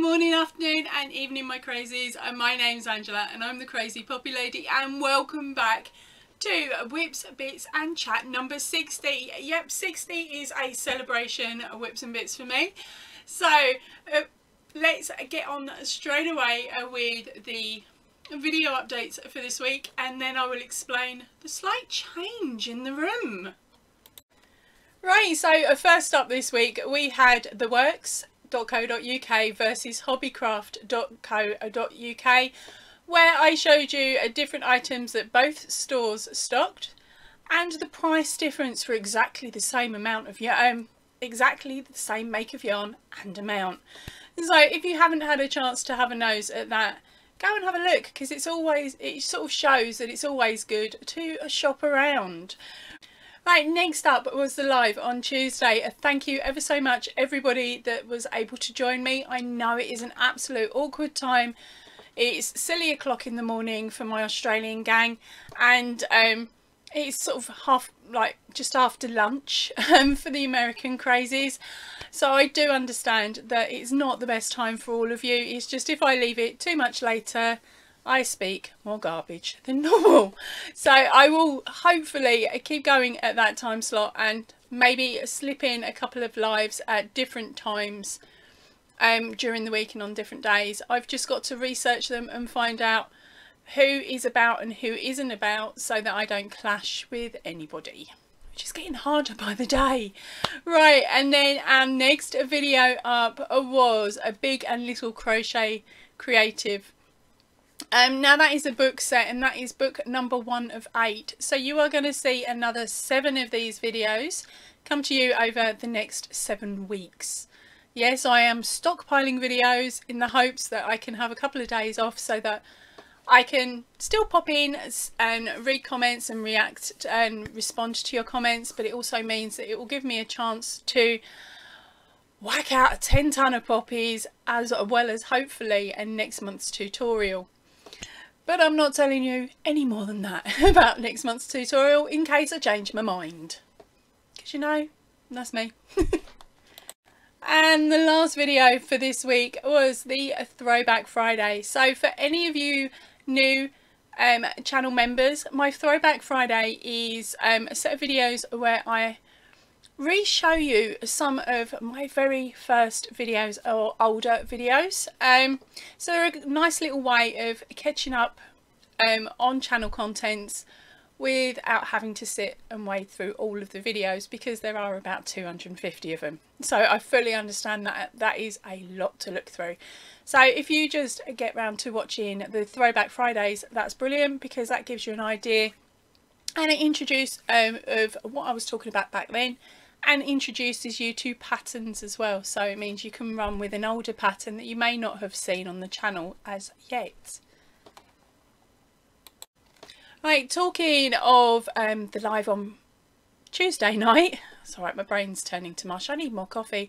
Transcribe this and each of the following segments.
morning, afternoon and evening my crazies. My name's Angela and I'm the Crazy Poppy Lady, and welcome back to Whips, Bits and Chat number 60. Yep, 60 is a celebration of whips and bits for me. So let's get on straight away with the video updates for this week, and then I will explain the slight change in the room. Right, so first up this week we had the works.co.uk versus hobbycraft.co.uk, where I showed you different items that both stores stocked and the price difference for exactly the same amount of yarn, exactly the same make of yarn and amount. So if you haven't had a chance to have a nose at that, go and have a look, because it sort of shows that it's always good to shop around. Right, next up was the live on Tuesday. Thank you ever so much everybody that was able to join me. I know it is an absolute awkward time. It's silly o'clock in the morning for my Australian gang, and it's sort of just after lunch for the American crazies. So I do understand that it's not the best time for all of you. It's just if I leave it too much later, I speak more garbage than normal. So I will hopefully keep going at that time slot and maybe slip in a couple of lives at different times during the week and on different days. I've just got to research them and find out who is about and who isn't about, so that I don't clash with anybody, which is getting harder by the day. Right, and then our next video up was a Big and Little Crochet Creative. Now that is a book set, and that is book number 1 of 8. So you are going to see another 7 of these videos come to you over the next 7 weeks. Yes, I am stockpiling videos in the hopes that I can have a couple of days off, so that I can still pop in and read comments and react and respond to your comments, but it also means that it will give me a chance to whack out a 10 ton of poppies, as well as hopefully a next month's tutorial. But I'm not telling you any more than that about next month's tutorial in case I change my mind, because you know, that's me. And the last video for this week was the Throwback Friday. So for any of you new channel members, my Throwback Friday is a set of videos where I re-show you some of my very first videos or older videos. So they're a nice little way of catching up on channel contents without having to sit and wade through all of the videos, because there are about 250 of them. So I fully understand that that is a lot to look through. So if you just get round to watching the Throwback Fridays, that's brilliant, because that gives you an idea and an introduce of what I was talking about back then, and introduces you to patterns as well. So it means you can run with an older pattern that you may not have seen on the channel as yet. Right, talking of the live on Tuesday night, it's alright, my brain's turning to mush, I need more coffee.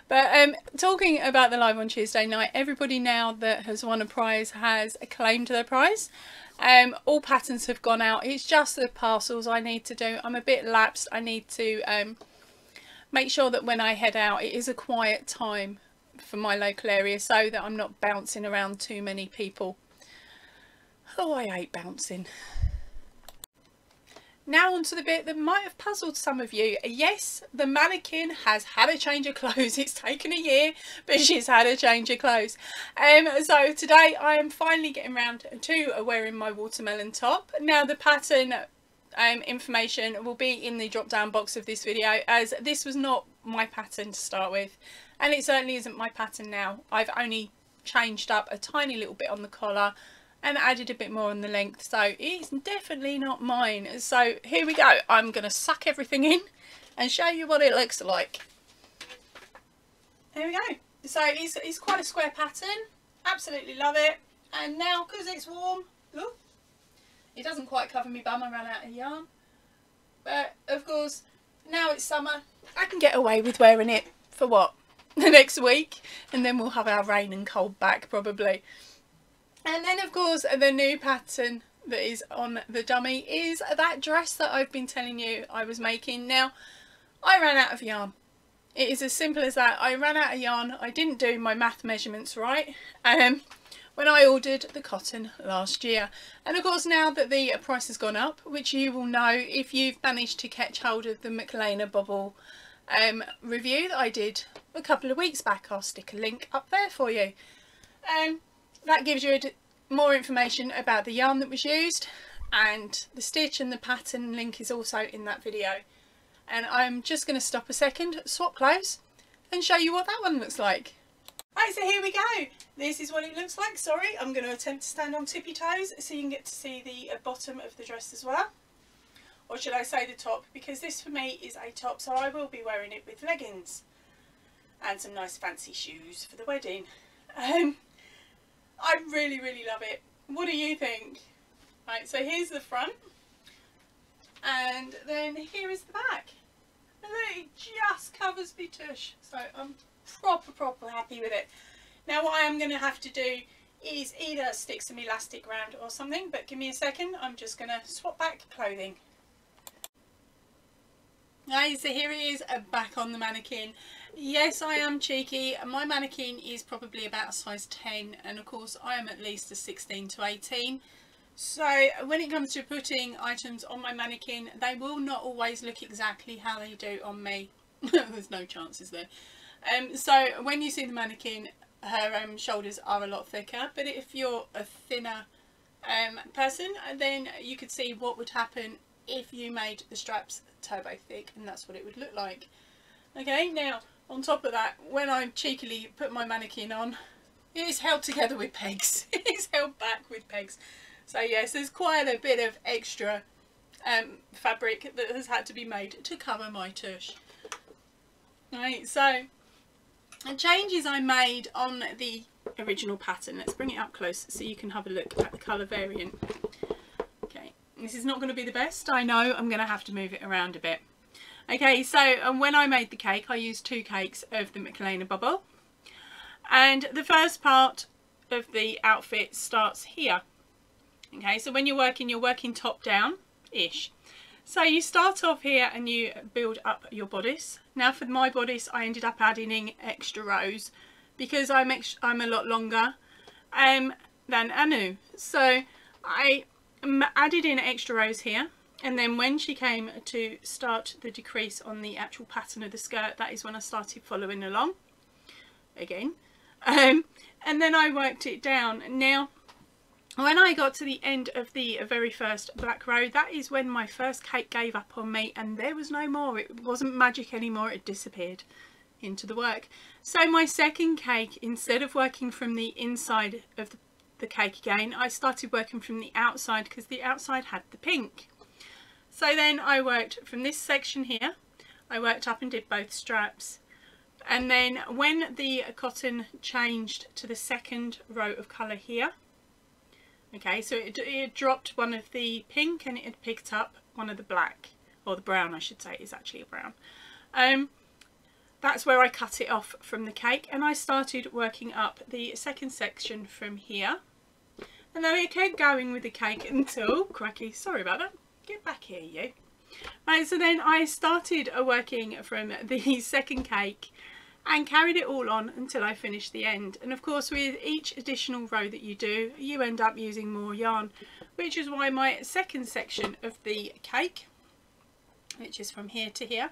But talking about the live on Tuesday night, everybody now that has won a prize has claimed their prize. All patterns have gone out. It's just the parcels I need to do. I'm a bit lapsed. I need to make sure that when I head out, it is a quiet time for my local area, so that I'm not bouncing around too many people. Oh, I hate bouncing. Now on to the bit that might have puzzled some of you. Yes, the mannequin has had a change of clothes. It's taken a year, but she's had a change of clothes. So today I am finally getting around to wearing my watermelon top. Now the pattern information will be in the drop down box of this video, as this was not my pattern to start with, and it certainly isn't my pattern now. I've only changed up a tiny little bit on the collar and added a bit more on the length, so it's definitely not mine. So here we go. I'm going to suck everything in and show you what it looks like. There we go. So it's quite a square pattern. Absolutely love it. And now, because it's warm, look, it doesn't quite cover me bum. I ran out of yarn. But of course, now it's summer, I can get away with wearing it for what? The next week, and then we'll have our rain and cold back probably. And then of course the new pattern that is on the dummy is that dress that I've been telling you I was making. Now I ran out of yarn. It is as simple as that. I ran out of yarn. I didn't do my math measurements right when I ordered the cotton last year. And of course, now that the price has gone up, which you will know if you've managed to catch hold of the Macleana Bobble review that I did a couple of weeks back, I'll stick a link up there for you. That gives you more information about the yarn that was used, and the stitch and the pattern link is also in that video. And I'm just going to stop a second, swap clothes and show you what that one looks like. Right, so here we go. This is what it looks like. Sorry, I'm going to attempt to stand on tippy toes so you can get to see the bottom of the dress as well. Or should I say the top, because this for me is a top, so I will be wearing it with leggings and some nice fancy shoes for the wedding. I really love it. What do you think? Right, so here's the front, and then here is the back. And look, it just covers me tush, so I'm proper happy with it. Now what I am going to have to do is either stick some elastic around or something, but give me a second. I'm just going to swap back clothing. Right, so here it is back on the mannequin. Yes, I am cheeky. My mannequin is probably about a size 10, and of course I am at least a 16 to 18. So when it comes to putting items on my mannequin, they will not always look exactly how they do on me. There's no chances there. So when you see the mannequin, her shoulders are a lot thicker, but if you're a thinner person, then you could see what would happen if you made the straps turbo thick, and that's what it would look like. Okay, now on top of that, when I cheekily put my mannequin on, it is held together with pegs. It is held back with pegs. So yes, there's quite a bit of extra fabric that has had to be made to cover my tush. Right, so the changes I made on the original pattern, let's bring it up close so you can have a look at the colour variant. Okay, this is not going to be the best, I know. I'm going to have to move it around a bit. Okay, so when I made the cake, I used 2 cakes of the Macleana Bobble, and the first part of the outfit starts here. Okay, so when you're working top down ish. So you start off here and you build up your bodice. Now for my bodice, I ended up adding in extra rows because I'm a lot longer than Anu. So I added in extra rows here, and then when she came to start the decrease on the actual pattern of the skirt, that is when I started following along again. And then I worked it down. Now when I got to the end of the very first black row, that is when my first cake gave up on me, and there was no more. It wasn't magic anymore, it disappeared into the work. So my second cake, instead of working from the inside of the cake again, I started working from the outside because the outside had the pink. So then I worked from this section here, I worked up and did both straps. And then when the cotton changed to the second row of colour here, okay, so it dropped one of the pink and it had picked up one of the black, or the brown I should say, is actually a brown. That's where I cut it off from the cake, and I started working up the second section from here. And then I kept going with the cake until, cracky, sorry about that, get back here you. Right, so then I started working from the second cake and carried it all on until I finished the end. And of course with each additional row that you do, you end up using more yarn, which is why my second section of the cake, which is from here to here,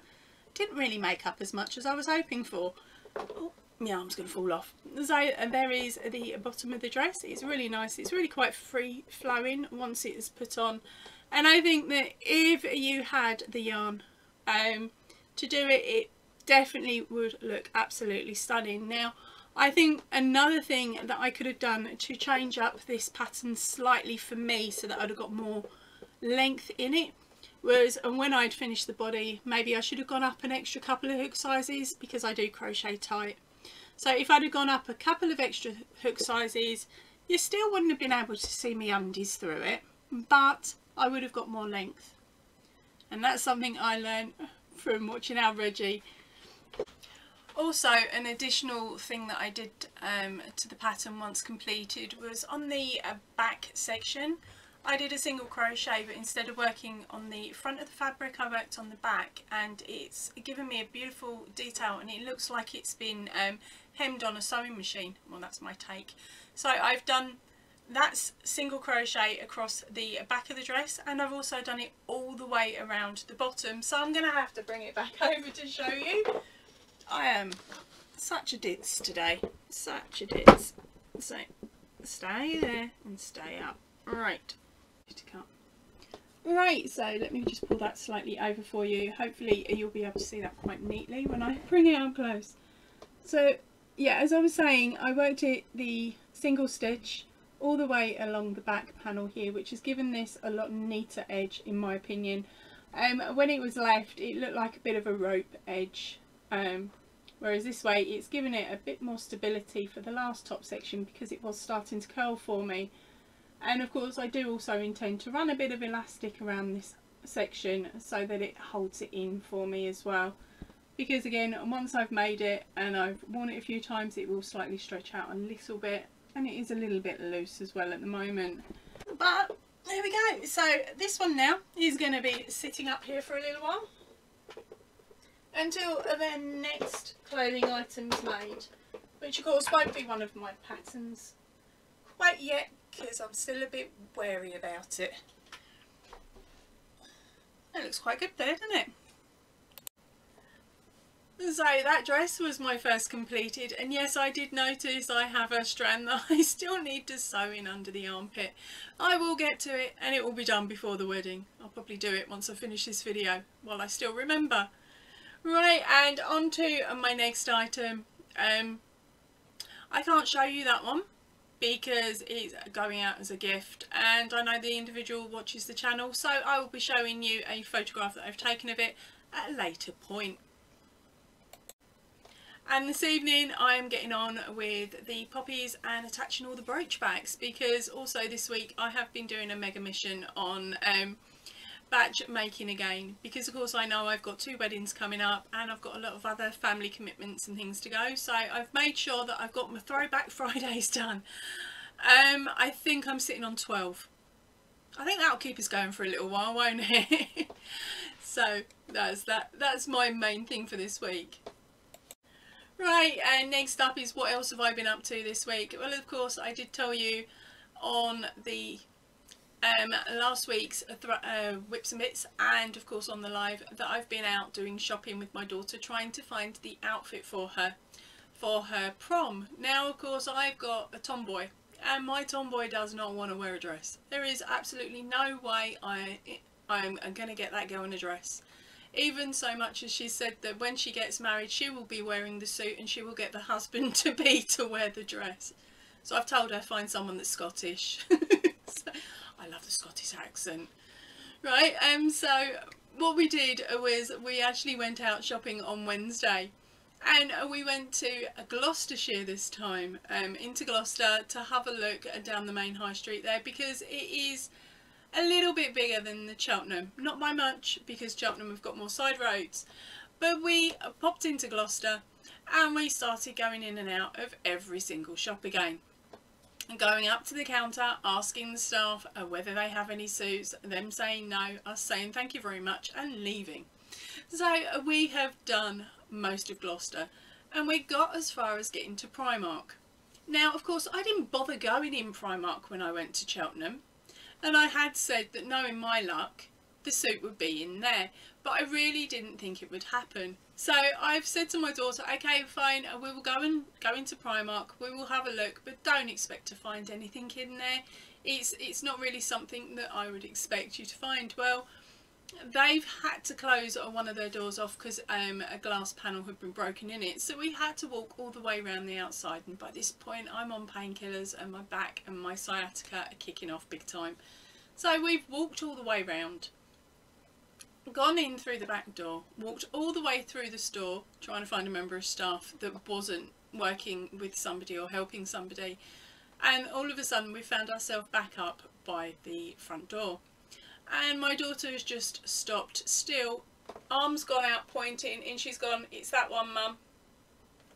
didn't really make up as much as I was hoping for. Oh, my arm's going to fall off. So and there is the bottom of the dress. It's really nice. It's really quite free flowing once it is put on. And I think that if you had the yarn to do it, it definitely would look absolutely stunning. Now I think another thing that I could have done to change up this pattern slightly for me so that I'd have got more length in it was, and when I'd finished the body, maybe I should have gone up an extra couple of hook sizes because I do crochet tight. So if I'd have gone up a couple of extra hook sizes, you still wouldn't have been able to see me undies through it, but I would have got more length. And that's something I learned from watching our Reggie. Also, an additional thing that I did to the pattern once completed was on the back section, I did a single crochet, but instead of working on the front of the fabric I worked on the back, and it's given me a beautiful detail and it looks like it's been hemmed on a sewing machine. Well, that's my take. So I've done that single crochet across the back of the dress, and I've also done it all the way around the bottom, so I'm going to have to bring it back over to show you. I am such a ditz today, such a ditz. So stay there and stay up. Right. Right, so let me just pull that slightly over for you. Hopefully you'll be able to see that quite neatly when I bring it up close. So yeah, as I was saying, I worked it the single stitch all the way along the back panel here, which has given this a lot neater edge in my opinion. When it was left, it looked like a bit of a rope edge, whereas this way it's given it a bit more stability for the last top section because it was starting to curl for me. And of course I do also intend to run a bit of elastic around this section so that it holds it in for me as well, because again, once I've made it and I've worn it a few times, it will slightly stretch out a little bit, and it is a little bit loose as well at the moment. But there we go. So this one now is going to be sitting up here for a little while until the next clothing item's made, which of course won't be one of my patterns quite yet because I'm still a bit wary about it. It looks quite good there, doesn't it? So that dress was my first completed, and yes, I did notice I have a strand that I still need to sew in under the armpit. I will get to it and it will be done before the wedding. I'll probably do it once I finish this video while I still remember. Right, and on to my next item. I can't show you that one because it's going out as a gift, and I know the individual watches the channel, so I will be showing you a photograph that I've taken of it at a later point. And this evening I am getting on with the poppies and attaching all the brooch backs, because also this week I have been doing a mega mission on batch making again, because of course I know I've got 2 weddings coming up and I've got a lot of other family commitments and things to go, so I've made sure that I've got my throwback Fridays done. I think I'm sitting on 12. I think that'll keep us going for a little while, won't it? So that's my main thing for this week. Right, and next up is what else have I been up to this week? Well, of course I did tell you on the last week's Whips and Bits, and of course on the live, that I've been out doing shopping with my daughter, trying to find the outfit for her prom. Now of course I've got a tomboy, and my tomboy does not want to wear a dress. There is absolutely no way I'm going to get that girl in a dress. Even so much as she said that when she gets married she will be wearing the suit and she will get the husband to be to wear the dress. So I've told her find someone that's Scottish. So, I love the Scottish accent. Right, so what we did was we actually went out shopping on Wednesday, and we went to Gloucestershire this time, into Gloucester, to have a look down the main high street there, because it is a little bit bigger than the Cheltenham. Not by much, because Cheltenham have got more side roads. But we popped into Gloucester and we started going in and out of every single shop again. And going up to the counter, asking the staff whether they have any suits, them saying no, us saying thank you very much and leaving. So we have done most of Gloucester and we got as far as getting to Primark. Now of course I didn't bother going in Primark when I went to Cheltenham, and I had said that knowing my luck the suit would be in there, but I really didn't think it would happen. So I've said to my daughter, okay fine, we will go into Primark, we will have a look, but don't expect to find anything in there. It's not really something that I would expect you to find. Well, they've had to close one of their doors off because a glass panel had been broken in it, so we had to walk all the way around the outside, and by this point I'm on painkillers and my back and my sciatica are kicking off big time. So we've walked all the way round, gone in through the back door, walked all the way through the store trying to find a member of staff that wasn't working with somebody or helping somebody, and all of a sudden we found ourselves back up by the front door. And my daughter has just stopped still, arms gone out pointing, and she's gone, it's that one mum.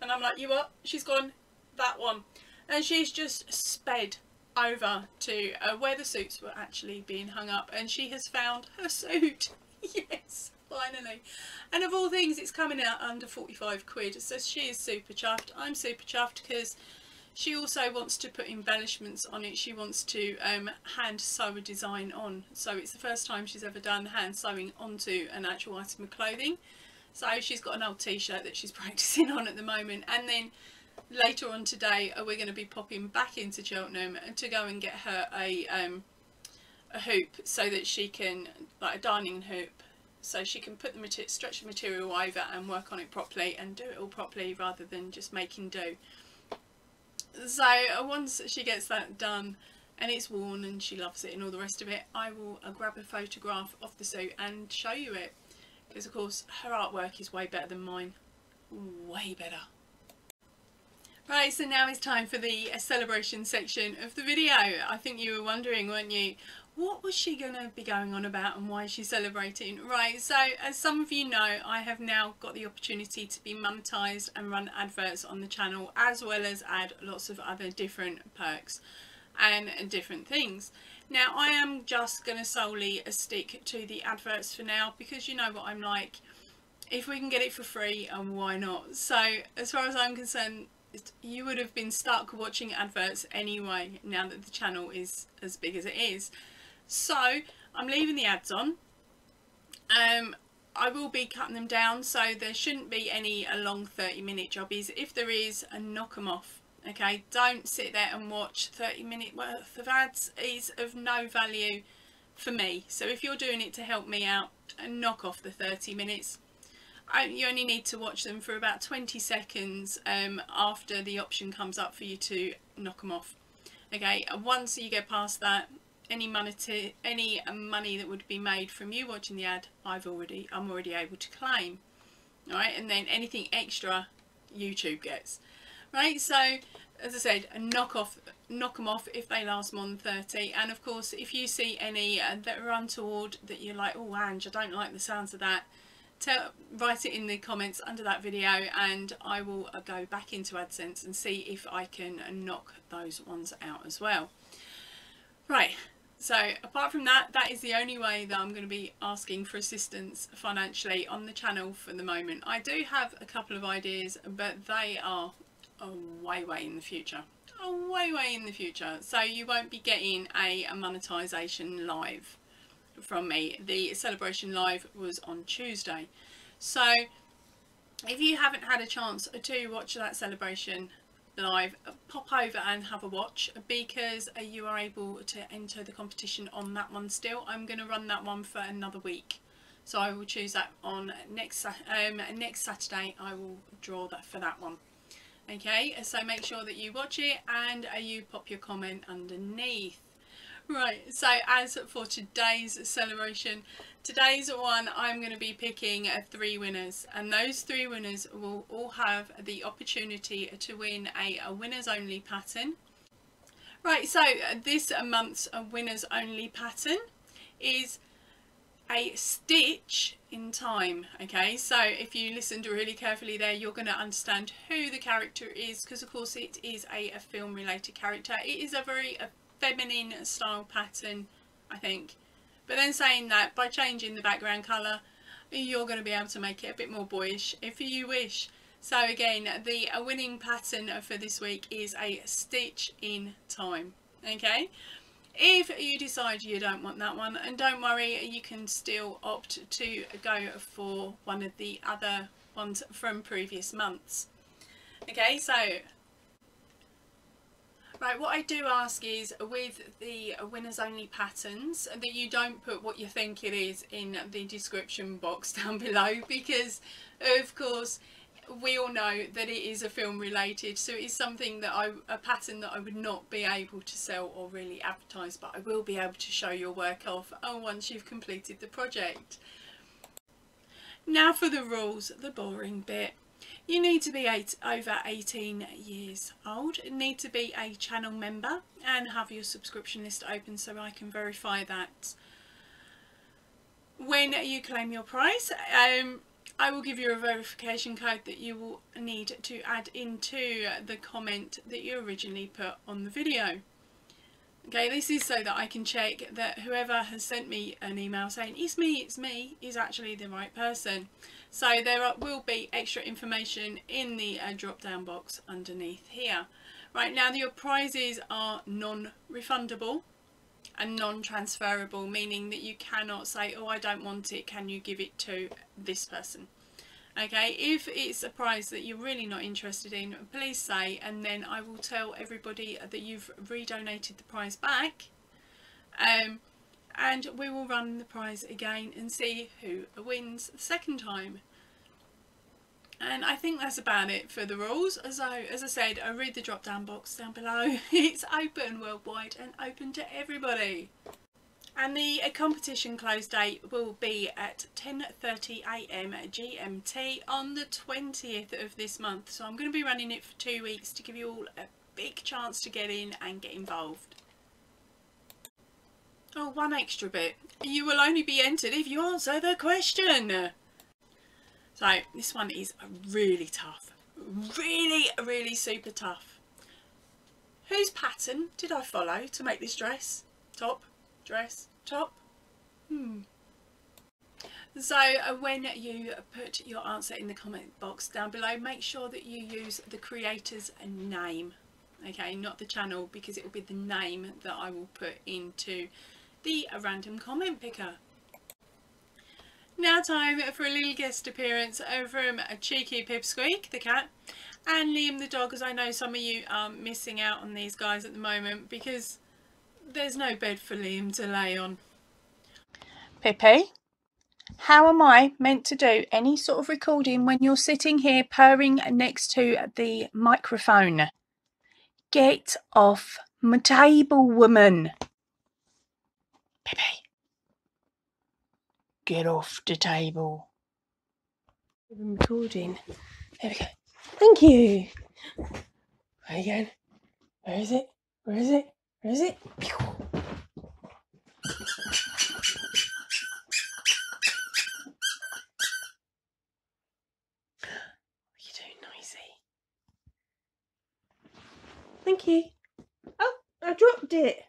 And I'm like, you what? She's gone, that one. And she's just sped over to where the suits were actually being hung up, and she has found her suit. Yes, finally. And of all things, it's coming out under 45 quid, so she is super chuffed. I'm super chuffed because she also wants to put embellishments on it. She wants to hand sew a design on, so it's the first time she's ever done hand sewing onto an actual item of clothing. So she's got an old t-shirt that she's practicing on at the moment, and then later on today we're going to be popping back into Cheltenham to go and get her a hoop, so that she can, like a darning hoop, so she can put the stretch the material over and work on it properly and do it all properly rather than just making do. So once she gets that done and it's worn and she loves it and all the rest of it, I will grab a photograph of the suit and show you it, because of course her artwork is way better than mine, way better. Right, so now it's time for the celebration section of the video. I think you were wondering, weren't you, what was she going to be going on about and why is she celebrating? Right, so as some of you know, I have now got the opportunity to be monetised and run adverts on the channel, as well as add lots of other different perks and different things. Now I am just going to solely stick to the adverts for now, because you know what I'm like, if we can get it for free, and why not? So as far as I'm concerned, you would have been stuck watching adverts anyway now that the channel is as big as it is. So I'm leaving the ads on. I will be cutting them down, so there shouldn't be any long 30-minute jobbies. If there is, knock them off. Okay, don't sit there and watch 30-minute worth of ads. It's of no value for me. So if you're doing it to help me out, knock off the 30 minutes. You only need to watch them for about 20 seconds after the option comes up for you to knock them off. Okay, once you get past that, any money that would be made from you watching the ad, I'm already able to claim. All right, and then anything extra, YouTube gets. Right, so as I said, knock them off if they last more than 30. And of course, if you see any that are untoward, that you're like, oh Ange, I don't like the sounds of that, write it in the comments under that video, and I will go back into AdSense and see if I can knock those ones out as well. Right, so apart from that, that is the only way that I'm going to be asking for assistance financially on the channel for the moment. I do have a couple of ideas, but they are way in the future. Way in the future. So you won't be getting a monetisation live from me. The celebration live was on Tuesday, so if you haven't had a chance to watch that celebration live, pop over and have a watch, because you are able to enter the competition on that one still. I'm going to run that one for another week, so I will choose that on next Saturday. I will draw that for that one. Okay, so make sure that you watch it and you pop your comment underneath. Right, so as for today's celebration, today's one, I'm going to be picking 3 winners, and those 3 winners will all have the opportunity to win a winners only pattern. Right, so this month's winners only pattern is a stitch in time. Okay, so if you listened really carefully there, you're going to understand who the character is, because of course it is a film related character. It is a very feminine style pattern, I think, but then saying that, by changing the background colour, you're going to be able to make it a bit more boyish if you wish. So again, the winning pattern for this week is a stitch in time. Okay, if you decide you don't want that one, and don't worry, you can still opt to go for one of the other ones from previous months. Okay, so right, what I do ask is, with the winners only patterns, that you don't put what you think it is in the description box down below, because of course we all know that it is a film related, so it is something that a pattern that I would not be able to sell or really advertise, but I will be able to show your work off once you've completed the project. Now for the rules, the boring bit. You need to be over 18 years old, need to be a channel member and have your subscription list open so I can verify that. When you claim your prize, I will give you a verification code that you will need to add into the comment that you originally put on the video. Okay, this is so that I can check that whoever has sent me an email saying it's me is actually the right person. So there will be extra information in the drop down box underneath here. Right, now your prizes are non-refundable and non-transferable, meaning that you cannot say, oh, I don't want it, can you give it to this person? Okay, if it's a prize that you're really not interested in, please say, and then I will tell everybody that you've redonated the prize back, and we will run the prize again and see who wins the second time. And I think that's about it for the rules. So, as I said, I read the drop down box down below. It's open worldwide and open to everybody. And the competition close date will be at 10:30 AM GMT on the 20th of this month. So I'm going to be running it for 2 weeks to give you all a big chance to get in and get involved. Oh, one extra bit. You will only be entered if you answer the question. So this one is really tough. Really super tough. Whose pattern did I follow to make this dress? Top? Dress? Top? So when you put your answer in the comment box down below, make sure that you use the creator's name. Okay, not the channel, because it will be the name that I will put into the random comment picker. Now time for a little guest appearance from a cheeky Pipsqueak, the cat, and Liam the dog, as I know some of you are missing out on these guys at the moment because there's no bed for Liam to lay on. Pippi, how am I meant to do any sort of recording when you're sitting here purring next to the microphone? Get off my table, woman. Pippi, get off the table. I'm recording. There we go. Thank you. Where again? Where is it? Where is it? Where is it? Pew. What are you doing, noisy? Thank you. Oh, I dropped it.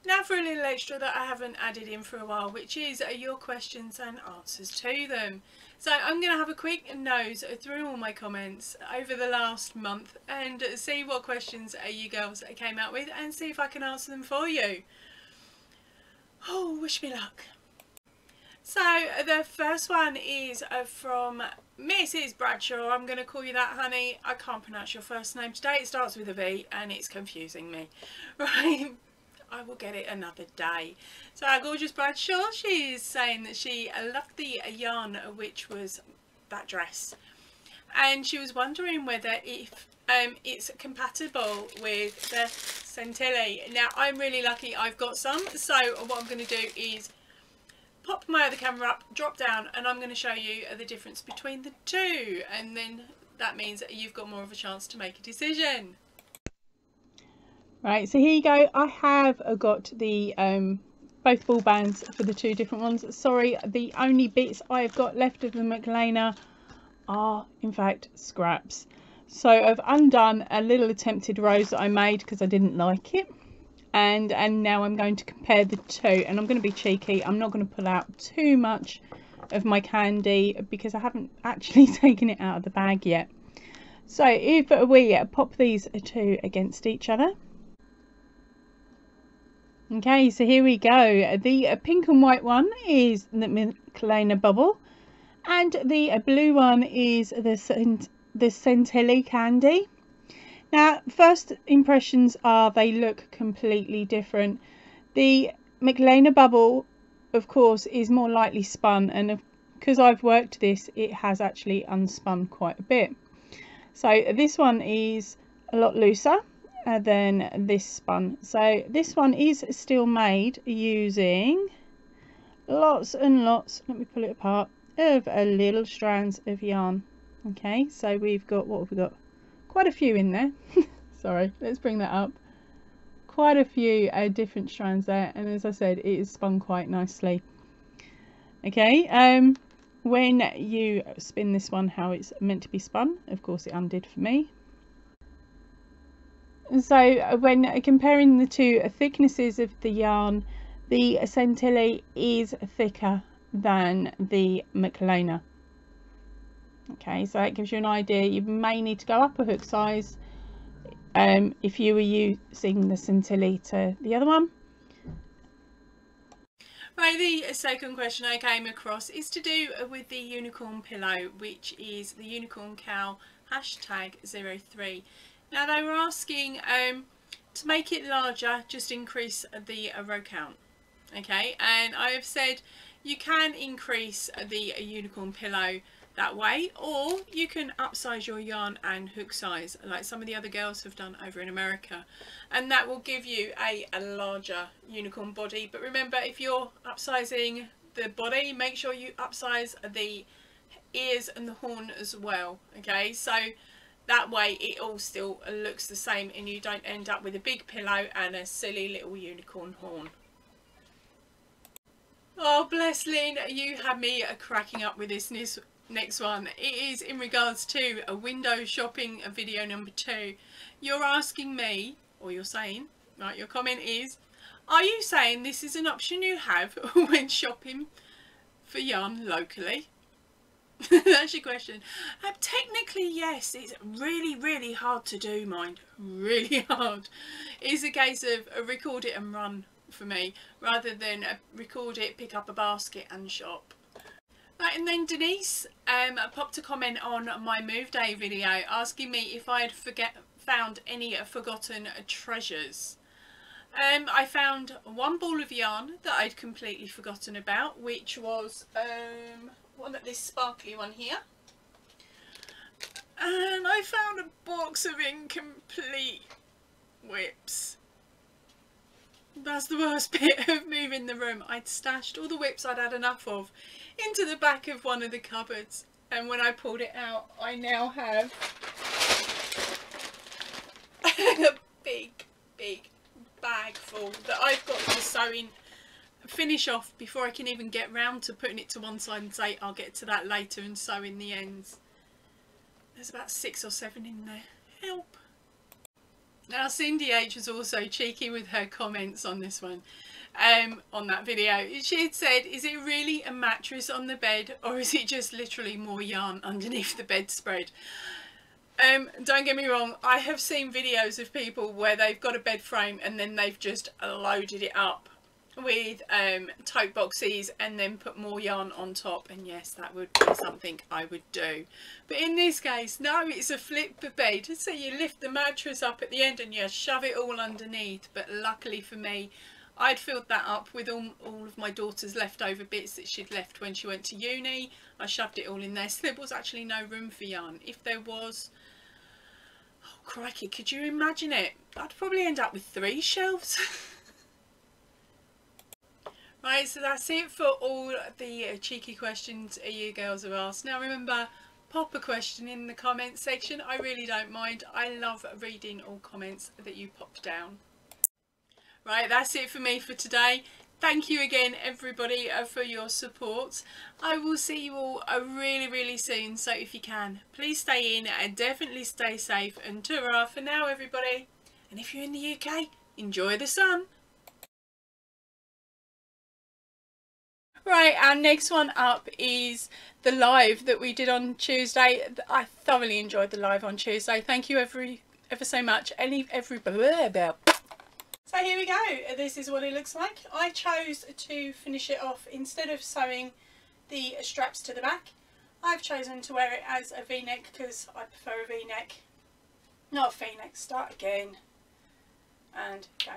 Now for a little extra that I haven't added in for a while, which is your questions and answers to them. So I'm going to have a quick nose through all my comments over the last month and see what questions you girls came out with and see if I can answer them for you. Oh, wish me luck. So the first one is from Mrs. Bradshaw. I'm going to call you that, honey. I can't pronounce your first name today. It starts with a V and it's confusing me. Right. I will get it another day. So our gorgeous Bradshaw, she is saying that she loved the yarn, which was that dress, and she was wondering whether if it's compatible with the Centelli. Now I'm really lucky, I've got some, so what I'm going to do is pop my other camera up, drop down, and I'm going to show you the difference between the two, and then that means that you've got more of a chance to make a decision. Right, so here you go. I have got the both ball bands for the two different ones. Sorry, the only bits I've got left of the McLeaner are in fact scraps. So I've undone a little attempted rose that I made because I didn't like it, and now I'm going to compare the two, and I'm going to be cheeky. I'm not going to pull out too much of my candy because I haven't actually taken it out of the bag yet. So if we pop these two against each other. Okay, so here we go. The pink and white one is the McLeaner Bubble, and the blue one is the Centelli Candy. Now, first impressions are they look completely different. The McLeaner Bubble, of course, is more lightly spun, and because I've worked this, it has actually unspun quite a bit. So this one is a lot looser than this spun. So this one is still made using lots and lots, let me pull it apart, of little strands of yarn. Okay, so we've got, what have we got? Quite a few in there. Sorry, let's bring that up. Quite a few different strands there, and as I said, it is spun quite nicely. Okay, when you spin this one how it's meant to be spun, of course it undid for me. So when comparing the two thicknesses of the yarn, the Centilly is thicker than the Maclona. Okay, so that gives you an idea. You may need to go up a hook size if you were using the Centilly to the other one. Right, the second question I came across is to do with the unicorn pillow, which is the unicorn cow #03. Now they were asking to make it larger, just increase the row count. Okay, and I have said you can increase the unicorn pillow that way, or you can upsize your yarn and hook size like some of the other girls have done over in America, and that will give you a larger unicorn body. But remember, if you're upsizing the body, make sure you upsize the ears and the horn as well. Okay, so that way it all still looks the same and you don't end up with a big pillow and a silly little unicorn horn. Oh bless Lynn, you had me cracking up with this next one. It is in regards to a window shopping video number 2. You're asking me, or you're saying, right, your comment is, are you saying this is an option you have when shopping for yarn locally? That's your question. Technically yes, it's really hard to do, mind, really hard. It's a case of record it and run for me, rather than record it, pick up a basket and shop. Right, and then Denise popped a comment on my move day video asking me if I had found any forgotten treasures. I found one ball of yarn that I'd completely forgotten about, which was this sparkly one here, and I found a box of incomplete whips. That's the worst bit of moving the room. I'd stashed all the whips I'd had enough of into the back of one of the cupboards, and when I pulled it out I now have a big bag full that I've got to finish off before I can even get round to putting it to one side and say I'll get to that later and sew in the ends. There's about 6 or 7 in there. Help! Now Cindy H was also cheeky with her comments on this one, on that video. She had said, is it really a mattress on the bed, or is it just literally more yarn underneath the bedspread? Don't get me wrong, I have seen videos of people where they've got a bed frame and then they've just loaded it up with tote boxes and then put more yarn on top, and yes, that would be something I would do. But in this case, no, it's a flip bed, so you lift the mattress up at the end and you shove it all underneath. But luckily for me, I'd filled that up with all of my daughter's leftover bits that she'd left when she went to uni. I shoved it all in there, so there was actually no room for yarn. If there was, oh crikey, could you imagine it? I'd probably end up with 3 shelves. Right, so that's it for all the cheeky questions you girls have asked. Now remember, pop a question in the comments section. I really don't mind. I love reading all comments that you pop down. Right, that's it for me for today. Thank you again everybody for your support. I will see you all really soon, so if you can, please stay in and definitely stay safe, and ta-ra for now everybody. And if you're in the UK, enjoy the sun. Right, our next one up is the live that we did on Tuesday. I thoroughly enjoyed the live on Tuesday. Thank you ever so much. So here we go. This is what it looks like. I chose to finish it off, instead of sewing the straps to the back, I've chosen to wear it as a V-neck because I prefer a V-neck. Not a V-neck. Start again. And go.